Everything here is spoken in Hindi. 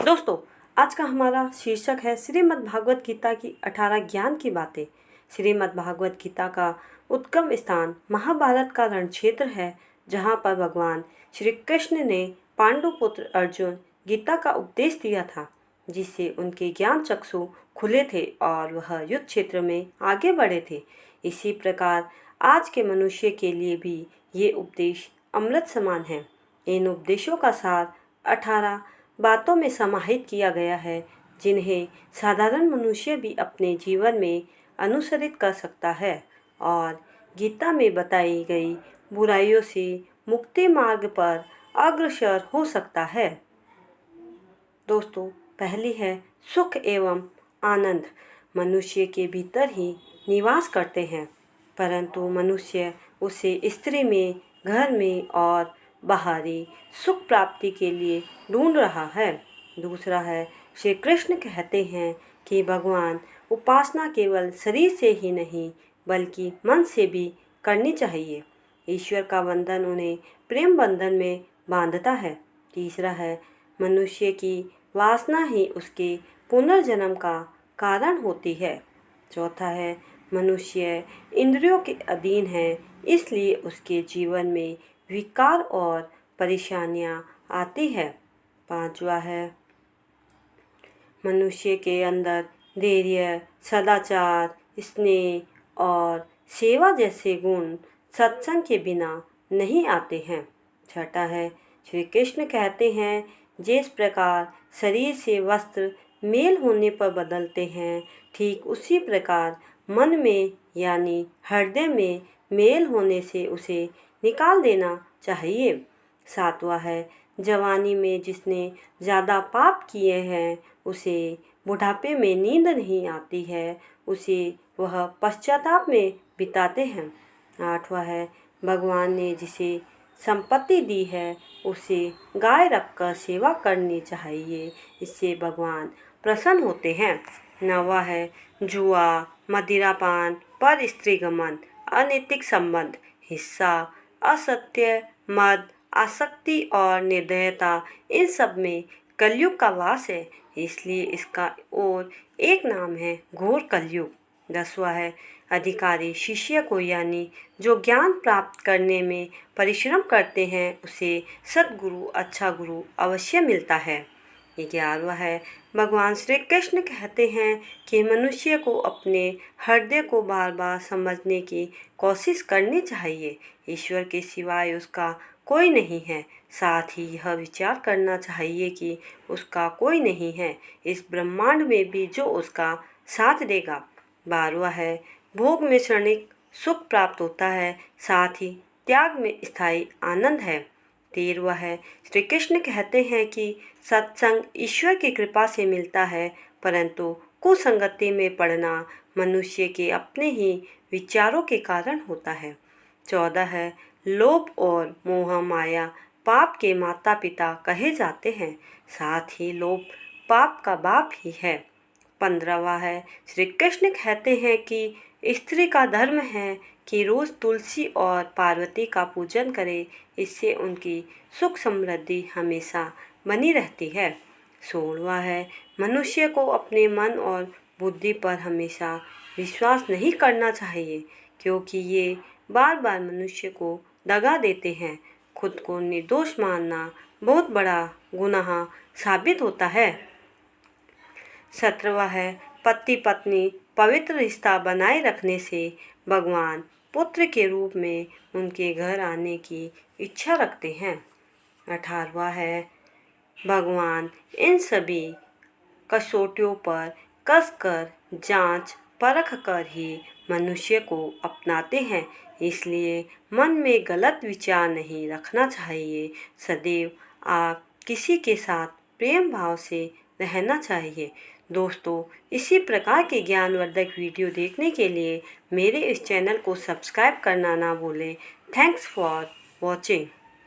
दोस्तों, आज का हमारा शीर्षक है श्रीमद् भागवत गीता की 18 ज्ञान की बातें। श्रीमद् भागवत गीता का उद्गम स्थान महाभारत का रण क्षेत्र है, जहाँ पर भगवान श्री कृष्ण ने पांडु पुत्र अर्जुन गीता का उपदेश दिया था, जिससे उनके ज्ञान चक्षु खुले थे और वह युद्ध क्षेत्र में आगे बढ़े थे। इसी प्रकार आज के मनुष्य के लिए भी ये उपदेश अमृत समान है। इन उपदेशों का सार 18 बातों में समाहित किया गया है, जिन्हें साधारण मनुष्य भी अपने जीवन में अनुसरित कर सकता है और गीता में बताई गई बुराइयों से मुक्ति मार्ग पर अग्रसर हो सकता है। दोस्तों, पहली है सुख एवं आनंद। मनुष्य के भीतर ही निवास करते हैं, परंतु मनुष्य उसे स्त्री में, घर में और बाहरी सुख प्राप्ति के लिए ढूंढ रहा है। दूसरा है श्री कृष्ण कहते हैं कि भगवान उपासना केवल शरीर से ही नहीं बल्कि मन से भी करनी चाहिए। ईश्वर का बंधन उन्हें प्रेम बंधन में बांधता है। तीसरा है मनुष्य की वासना ही उसके पुनर्जन्म का कारण होती है। चौथा है मनुष्य इंद्रियों के अधीन है, इसलिए उसके जीवन में विकार और परेशानियां आती है। पांचवा है मनुष्य के अंदर धैर्य, सदाचार, स्नेह और सेवा जैसे गुण सत्संग के बिना नहीं आते हैं। छठा है श्री कृष्ण कहते हैं, जिस प्रकार शरीर से वस्त्र मेल होने पर बदलते हैं, ठीक उसी प्रकार मन में यानी हृदय में मेल होने से उसे निकाल देना चाहिए। सातवां है जवानी में जिसने ज़्यादा पाप किए हैं उसे बुढ़ापे में नींद नहीं आती है, उसे वह पश्चाताप में बिताते हैं। आठवां है भगवान ने जिसे संपत्ति दी है उसे गाय रखकर सेवा करनी चाहिए, इससे भगवान प्रसन्न होते हैं। नौवां है जुआ, मदिरापान, पर स्त्री गमन, अनैतिक संबंध, हिस्सा, असत्य, मद, आसक्ति और निर्दयता, इन सब में कलयुग का वास है, इसलिए इसका और एक नाम है घोर कलयुग। 10वां है अधिकारी शिष्य को यानी जो ज्ञान प्राप्त करने में परिश्रम करते हैं उसे सद्गुरु, अच्छा गुरु अवश्य मिलता है। 11वां है भगवान श्री कृष्ण कहते हैं कि मनुष्य को अपने हृदय को बार बार समझने की कोशिश करनी चाहिए। ईश्वर के सिवाय उसका कोई नहीं है, साथ ही यह विचार करना चाहिए कि उसका कोई नहीं है इस ब्रह्मांड में भी जो उसका साथ देगा। 12वां है भोग में क्षणिक सुख प्राप्त होता है, साथ ही त्याग में स्थायी आनंद है। 13वां है श्री कृष्ण कहते हैं कि सत्संग ईश्वर की कृपा से मिलता है, परंतु कुसंगति में पड़ना मनुष्य के अपने ही विचारों के कारण होता है। 14 है लोभ और मोह माया पाप के माता पिता कहे जाते हैं, साथ ही लोभ पाप का बाप ही है। 15वां है श्री कृष्ण कहते हैं कि स्त्री का धर्म है कि रोज तुलसी और पार्वती का पूजन करे, इससे उनकी सुख समृद्धि हमेशा बनी रहती है। 16वां है मनुष्य को अपने मन और बुद्धि पर हमेशा विश्वास नहीं करना चाहिए, क्योंकि ये बार बार मनुष्य को दगा देते हैं। खुद को निर्दोष मानना बहुत बड़ा गुनाह साबित होता है। 17वां है पति पत्नी पवित्र रिश्ता बनाए रखने से भगवान पुत्र के रूप में उनके घर आने की इच्छा रखते हैं। 18वां है भगवान इन सभी कसौटियों पर कसकर जांच परख कर ही मनुष्य को अपनाते हैं, इसलिए मन में गलत विचार नहीं रखना चाहिए। सदैव आप किसी के साथ प्रेम भाव से रहना चाहिए। दोस्तों, इसी प्रकार के ज्ञानवर्धक वीडियो देखने के लिए मेरे इस चैनल को सब्सक्राइब करना ना भूलें। Thanks for watching.